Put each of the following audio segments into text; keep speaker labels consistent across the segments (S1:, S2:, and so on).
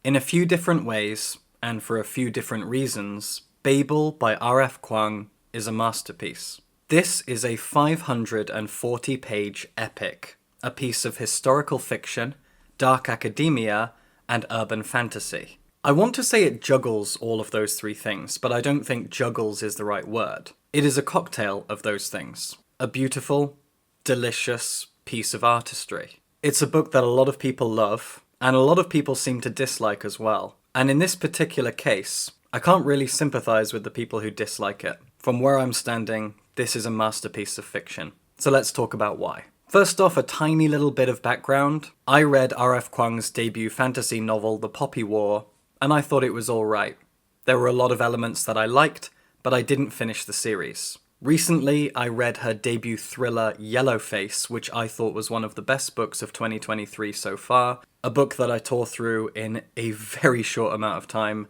S1: In a few different ways, and for a few different reasons, Babel by R.F. Kuang is a masterpiece. This is a 540-page epic, a piece of historical fiction, dark academia, and urban fantasy. I want to say it juggles all of those three things, but I don't think juggles is the right word. It is a cocktail of those things. A beautiful, delicious piece of artistry. It's a book that a lot of people love, and a lot of people seem to dislike as well. And in this particular case, I can't really sympathize with the people who dislike it. From where I'm standing, this is a masterpiece of fiction. So let's talk about why. First off, a tiny little bit of background. I read R.F. Kuang's debut fantasy novel, The Poppy War, and I thought it was alright. There were a lot of elements that I liked, but I didn't finish the series. Recently, I read her debut thriller, Yellowface, which I thought was one of the best books of 2023 so far. A book that I tore through in a very short amount of time,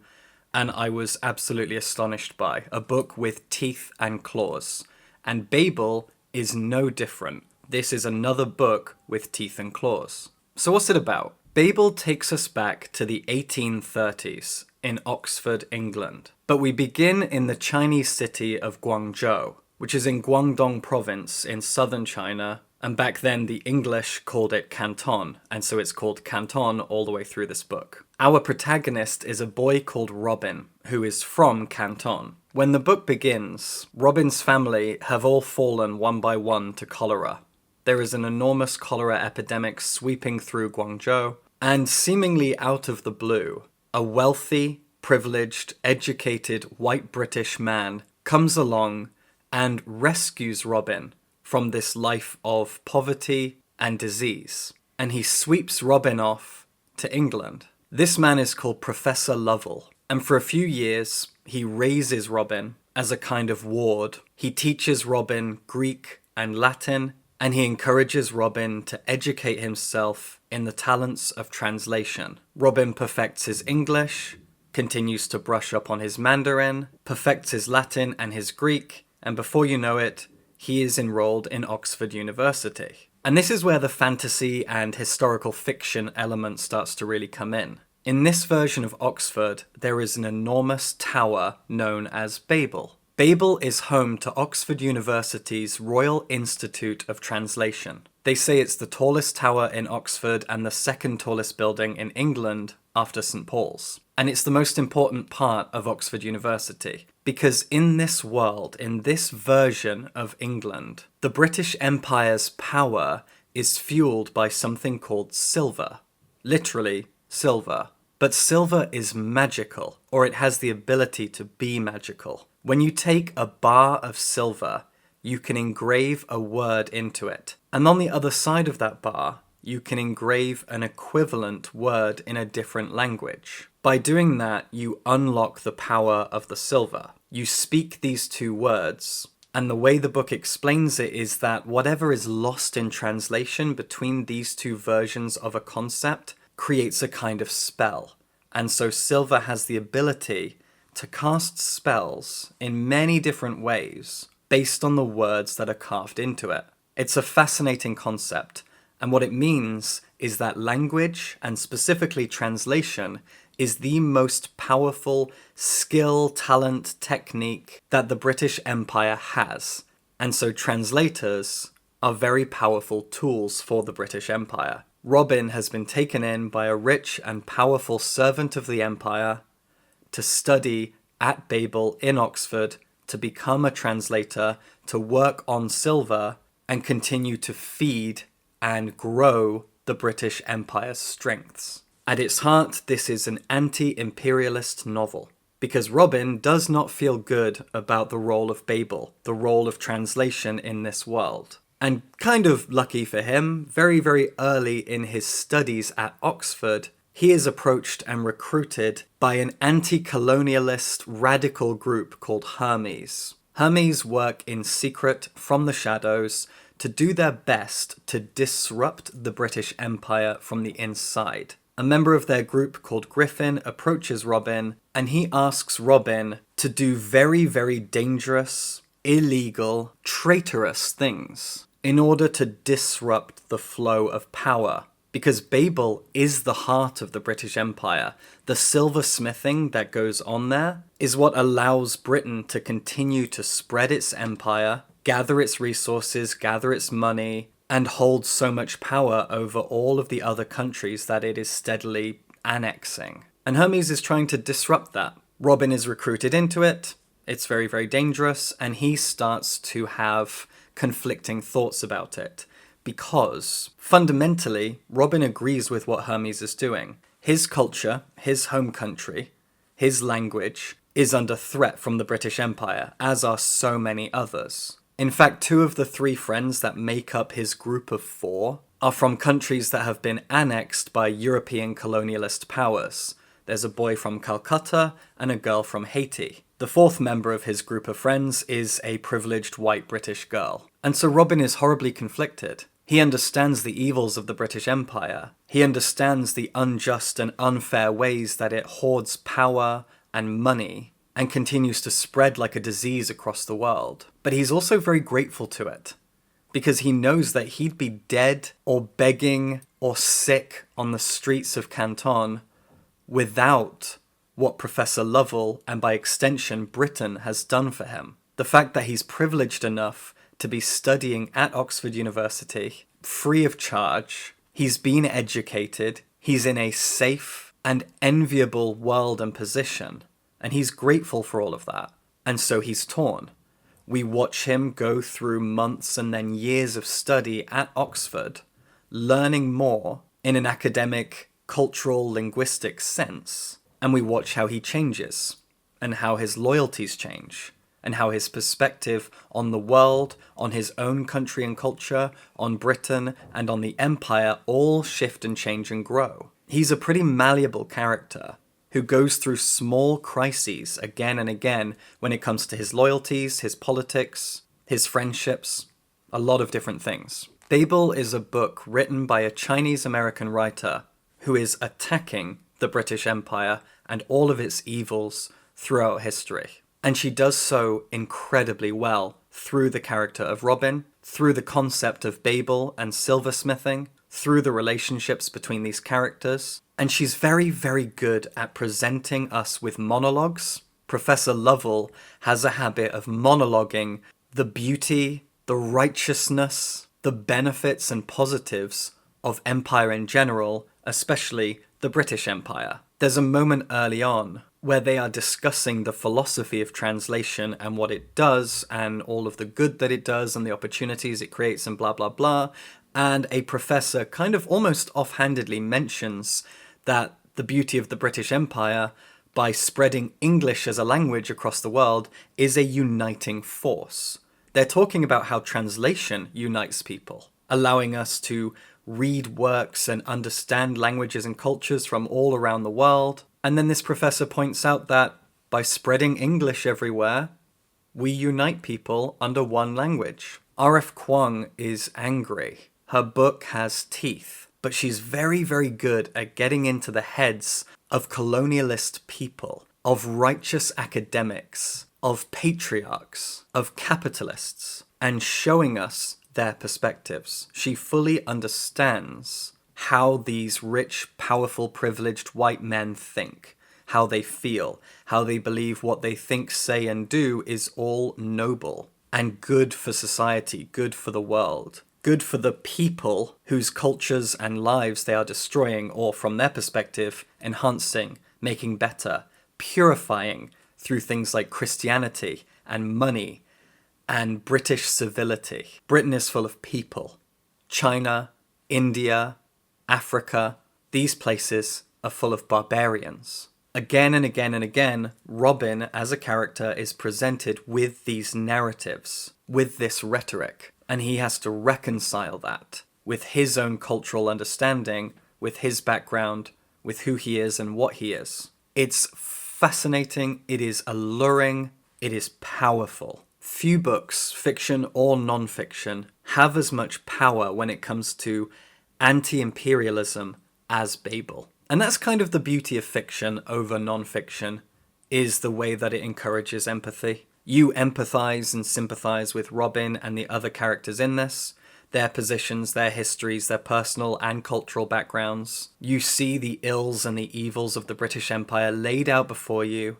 S1: and I was absolutely astonished by. A book with teeth and claws. And Babel is no different. This is another book with teeth and claws. So what's it about? Babel takes us back to the 1830s in Oxford, England. But we begin in the Chinese city of Guangzhou, which is in Guangdong province in southern China, and back then the English called it Canton, and so it's called Canton all the way through this book. Our protagonist is a boy called Robin, who is from Canton. When the book begins, Robin's family have all fallen one by one to cholera. There is an enormous cholera epidemic sweeping through Guangzhou, and seemingly out of the blue, a wealthy, privileged, educated, white British man comes along and rescues Robin from this life of poverty and disease. And he sweeps Robin off to England. This man is called Professor Lovell, and for a few years he raises Robin as a kind of ward. He teaches Robin Greek and Latin, and he encourages Robin to educate himself in the talents of translation. Robin perfects his English, continues to brush up on his Mandarin, perfects his Latin and his Greek, and before you know it, he is enrolled in Oxford University. And this is where the fantasy and historical fiction element starts to really come in. In this version of Oxford, there is an enormous tower known as Babel. Babel is home to Oxford University's Royal Institute of Translation. They say it's the tallest tower in Oxford and the second tallest building in England after St. Paul's. And it's the most important part of Oxford University, because in this world, in this version of England, the British Empire's power is fueled by something called silver. Literally, silver. But silver is magical, or it has the ability to be magical. When you take a bar of silver, you can engrave a word into it. And on the other side of that bar, you can engrave an equivalent word in a different language. By doing that, you unlock the power of the silver. You speak these two words, and the way the book explains it is that whatever is lost in translation between these two versions of a concept creates a kind of spell. And so silver has the ability to cast spells in many different ways based on the words that are carved into it. It's a fascinating concept, and what it means is that language, and specifically translation, is the most powerful skill, talent, technique that the British Empire has. And so translators are very powerful tools for the British Empire. Robin has been taken in by a rich and powerful servant of the Empire to study at Babel in Oxford, to become a translator, to work on silver, and continue to feed and grow the British Empire's strengths. At its heart, this is an anti-imperialist novel, because Robin does not feel good about the role of Babel, the role of translation in this world. And kind of lucky for him, very, very early in his studies at Oxford, he is approached and recruited by an anti-colonialist radical group called Hermes. Hermes work in secret from the shadows to do their best to disrupt the British Empire from the inside. A member of their group called Griffin approaches Robin, and he asks Robin to do very, very dangerous, illegal, traitorous things in order to disrupt the flow of power because Babel is the heart of the British Empire. The silversmithing that goes on there is what allows Britain to continue to spread its empire, gather its resources, gather its money, and hold so much power over all of the other countries that it is steadily annexing. And Hermes is trying to disrupt that. Robin is recruited into it. It's very, very dangerous, and he starts to have conflicting thoughts about it. Because, fundamentally, Robin agrees with what Hermes is doing. His culture, his home country, his language is under threat from the British Empire, as are so many others. In fact, 2 of the 3 friends that make up his group of 4 are from countries that have been annexed by European colonialist powers. There's a boy from Calcutta and a girl from Haiti. The 4th member of his group of friends is a privileged white British girl. And so Robin is horribly conflicted. He understands the evils of the British Empire. He understands the unjust and unfair ways that it hoards power and money and continues to spread like a disease across the world. But he's also very grateful to it, because he knows that he'd be dead or begging or sick on the streets of Canton without what Professor Lovell, and by extension Britain, has done for him. The fact that he's privileged enough to be studying at Oxford University, free of charge, he's been educated, he's in a safe and enviable world and position, and he's grateful for all of that. And so he's torn. We watch him go through months and then years of study at Oxford, learning more in an academic, cultural, linguistic sense, and we watch how he changes, and how his loyalties change, and how his perspective on the world, on his own country and culture, on Britain, and on the empire all shift and change and grow. He's a pretty malleable character who goes through small crises again and again when it comes to his loyalties, his politics, his friendships, a lot of different things. Babel is a book written by a Chinese-American writer who is attacking the British Empire and all of its evils throughout history. And she does so incredibly well through the character of Robin, through the concept of Babel and silversmithing, through the relationships between these characters. And she's very, very good at presenting us with monologues. Professor Lovell has a habit of monologuing the beauty, the righteousness, the benefits and positives of empire in general, especially the British Empire. There's a moment early on where they are discussing the philosophy of translation and what it does and all of the good that it does and the opportunities it creates and blah, blah, blah. And a professor kind of almost offhandedly mentions that the beauty of the British Empire, by spreading English as a language across the world, is a uniting force. They're talking about how translation unites people, allowing us to read works and understand languages and cultures from all around the world. And then this professor points out that by spreading English everywhere, we unite people under one language. R.F. Kuang is angry. Her book has teeth, but she's very, very good at getting into the heads of colonialist people, of righteous academics, of patriarchs, of capitalists, and showing us their perspectives. She fully understands how these rich, powerful, privileged white men think, how they feel, how they believe what they think, say, and do is all noble and good for society, good for the world, good for the people whose cultures and lives they are destroying, or from their perspective, enhancing, making better, purifying through things like Christianity and money and British civility. Britain is full of people. China, India, Africa, these places are full of barbarians. Again and again and again, Robin as a character is presented with these narratives, with this rhetoric, and he has to reconcile that with his own cultural understanding, with his background, with who he is and what he is. It's fascinating, it is alluring, it is powerful. Few books, fiction or non-fiction, have as much power when it comes to anti-imperialism as Babel. And that's kind of the beauty of fiction over non-fiction, is the way that it encourages empathy. You empathize and sympathize with Robin and the other characters in this. their positions, their histories, their personal and cultural backgrounds. You see the ills and the evils of the British Empire laid out before you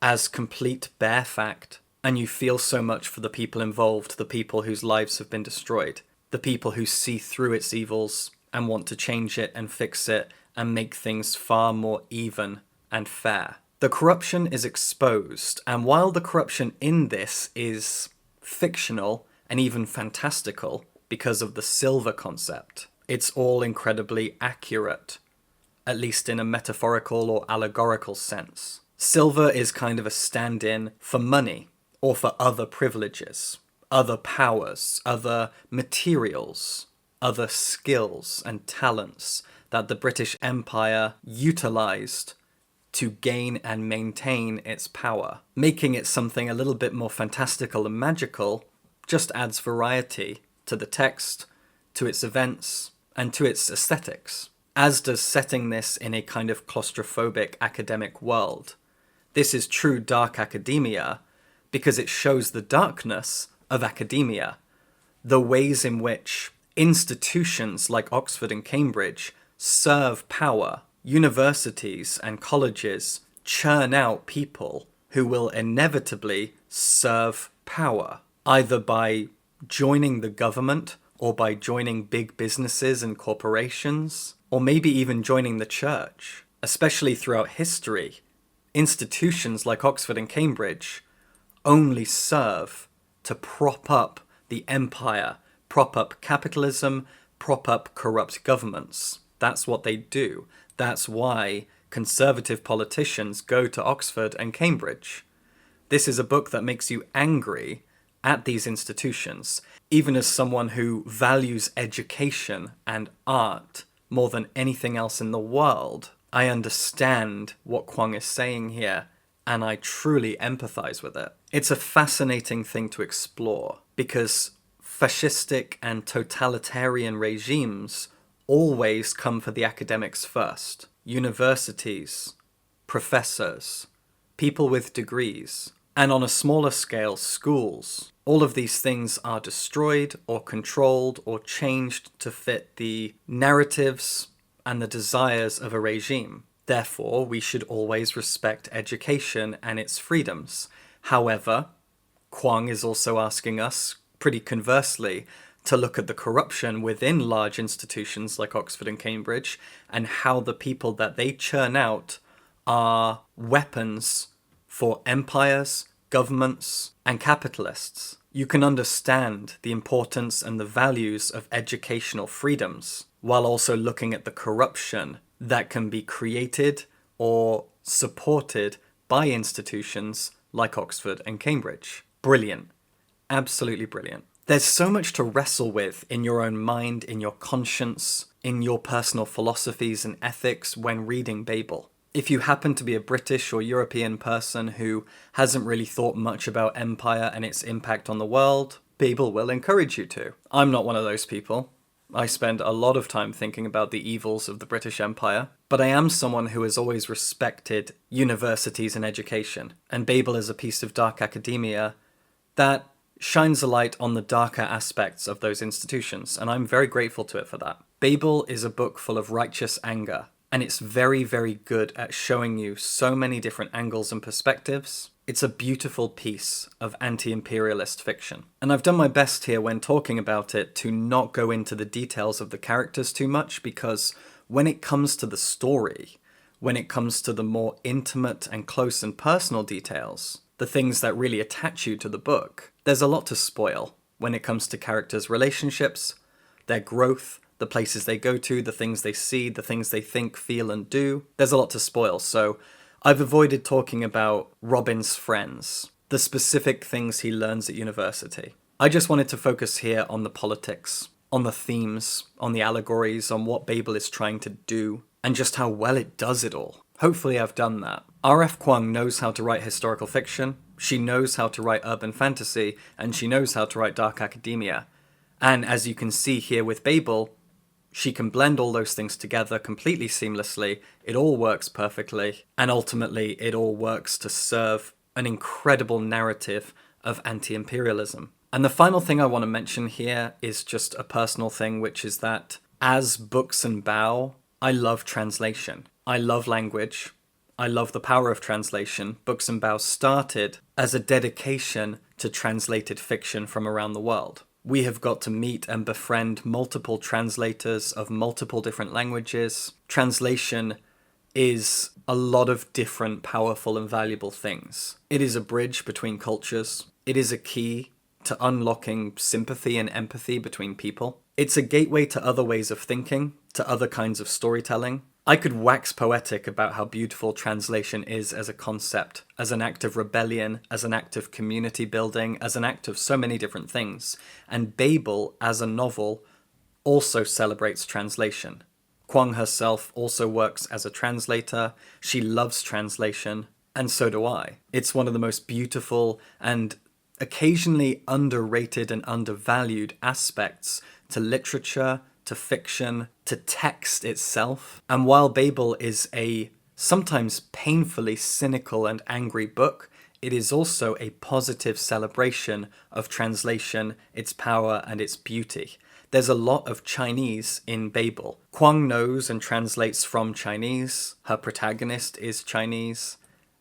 S1: as complete bare fact, and you feel so much for the people involved, the people whose lives have been destroyed, the people who see through its evils and want to change it and fix it and make things far more even and fair. The corruption is exposed, and while the corruption in this is fictional and even fantastical because of the silver concept, it's all incredibly accurate, at least in a metaphorical or allegorical sense. Silver is kind of a stand-in for money, or for other privileges, other powers, other materials, other skills and talents that the British Empire utilized to gain and maintain its power. Making it something a little bit more fantastical and magical just adds variety to the text, to its events, and to its aesthetics, as does setting this in a kind of claustrophobic academic world. This is true dark academia because it shows the darkness of academia, the ways in which institutions like Oxford and Cambridge serve power. Universities and colleges churn out people who will inevitably serve power, either by joining the government or by joining big businesses and corporations, or maybe even joining the church. Especially throughout history, institutions like Oxford and Cambridge only serve to prop up the empire, prop up capitalism, prop up corrupt governments. That's what they do. That's why conservative politicians go to Oxford and Cambridge. This is a book that makes you angry at these institutions, even as someone who values education and art more than anything else in the world. I understand what Kuang is saying here, and I truly empathize with it. It's a fascinating thing to explore, because fascistic and totalitarian regimes always come for the academics first. Universities, professors, people with degrees, and on a smaller scale, schools. All of these things are destroyed or controlled or changed to fit the narratives and the desires of a regime. Therefore, we should always respect education and its freedoms. However, Kuang is also asking us, pretty conversely, to look at the corruption within large institutions like Oxford and Cambridge, and how the people that they churn out are weapons for empires, governments, and capitalists. You can understand the importance and the values of educational freedoms, while also looking at the corruption that can be created or supported by institutions like Oxford and Cambridge. Brilliant. Absolutely brilliant. There's so much to wrestle with in your own mind, in your conscience, in your personal philosophies and ethics when reading Babel. If you happen to be a British or European person who hasn't really thought much about empire and its impact on the world, Babel will encourage you to. I'm not one of those people. I spend a lot of time thinking about the evils of the British Empire, but I am someone who has always respected universities and education, and Babel is a piece of dark academia that shines a light on the darker aspects of those institutions, and I'm very grateful to it for that. Babel is a book full of righteous anger, and it's very, very good at showing you so many different angles and perspectives. It's a beautiful piece of anti-imperialist fiction. And I've done my best here when talking about it to not go into the details of the characters too much, because when it comes to the story, when it comes to the more intimate and close and personal details, the things that really attach you to the book, there's a lot to spoil when it comes to characters' relationships, their growth, the places they go to, the things they see, the things they think, feel, and do. There's a lot to spoil, so I've avoided talking about Robin's friends, the specific things he learns at university. I just wanted to focus here on the politics, on the themes, on the allegories, on what Babel is trying to do, and just how well it does it all. Hopefully I've done that. R.F. Kuang knows how to write historical fiction, she knows how to write urban fantasy, and she knows how to write dark academia. And as you can see here with Babel, she can blend all those things together completely seamlessly, it all works perfectly, and ultimately it all works to serve an incredible narrative of anti-imperialism. And the final thing I want to mention here is just a personal thing, which is that as Books and Bao, I love translation. I love language. I love the power of translation. Books and Bao started as a dedication to translated fiction from around the world. We have got to meet and befriend multiple translators of multiple different languages. Translation is a lot of different powerful and valuable things. It is a bridge between cultures. It is a key to unlocking sympathy and empathy between people. It's a gateway to other ways of thinking, to other kinds of storytelling. I could wax poetic about how beautiful translation is as a concept, as an act of rebellion, as an act of community building, as an act of so many different things. And Babel, as a novel, also celebrates translation. Kuang herself also works as a translator. She loves translation, and so do I. It's one of the most beautiful and occasionally underrated and undervalued aspects to literature, to fiction, to text itself. And while Babel is a sometimes painfully cynical and angry book, it is also a positive celebration of translation, its power, and its beauty. There's a lot of Chinese in Babel. Kuang knows and translates from Chinese. Her protagonist is Chinese.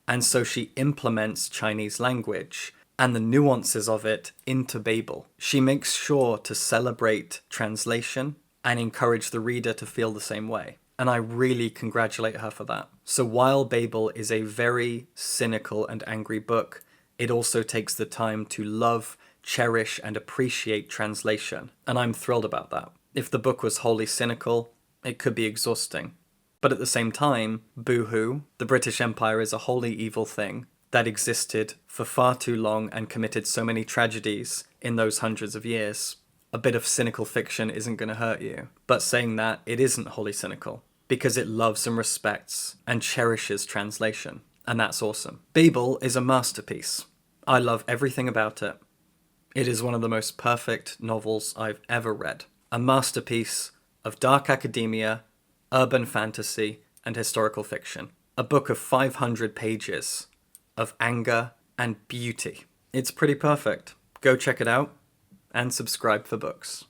S1: And so she implements Chinese language and the nuances of it into Babel. She makes sure to celebrate translation and encourage the reader to feel the same way. And I really congratulate her for that. So while Babel is a very cynical and angry book, it also takes the time to love, cherish, and appreciate translation. And I'm thrilled about that. If the book was wholly cynical, it could be exhausting. But at the same time, boo-hoo, the British Empire is a wholly evil thing that existed for far too long and committed so many tragedies in those hundreds of years. A bit of cynical fiction isn't going to hurt you. But saying that, it isn't wholly cynical, because it loves and respects and cherishes translation. And that's awesome. Babel is a masterpiece. I love everything about it. It is one of the most perfect novels I've ever read. A masterpiece of dark academia, urban fantasy, and historical fiction. A book of 500 pages of anger and beauty. It's pretty perfect. Go check it out and subscribe for books.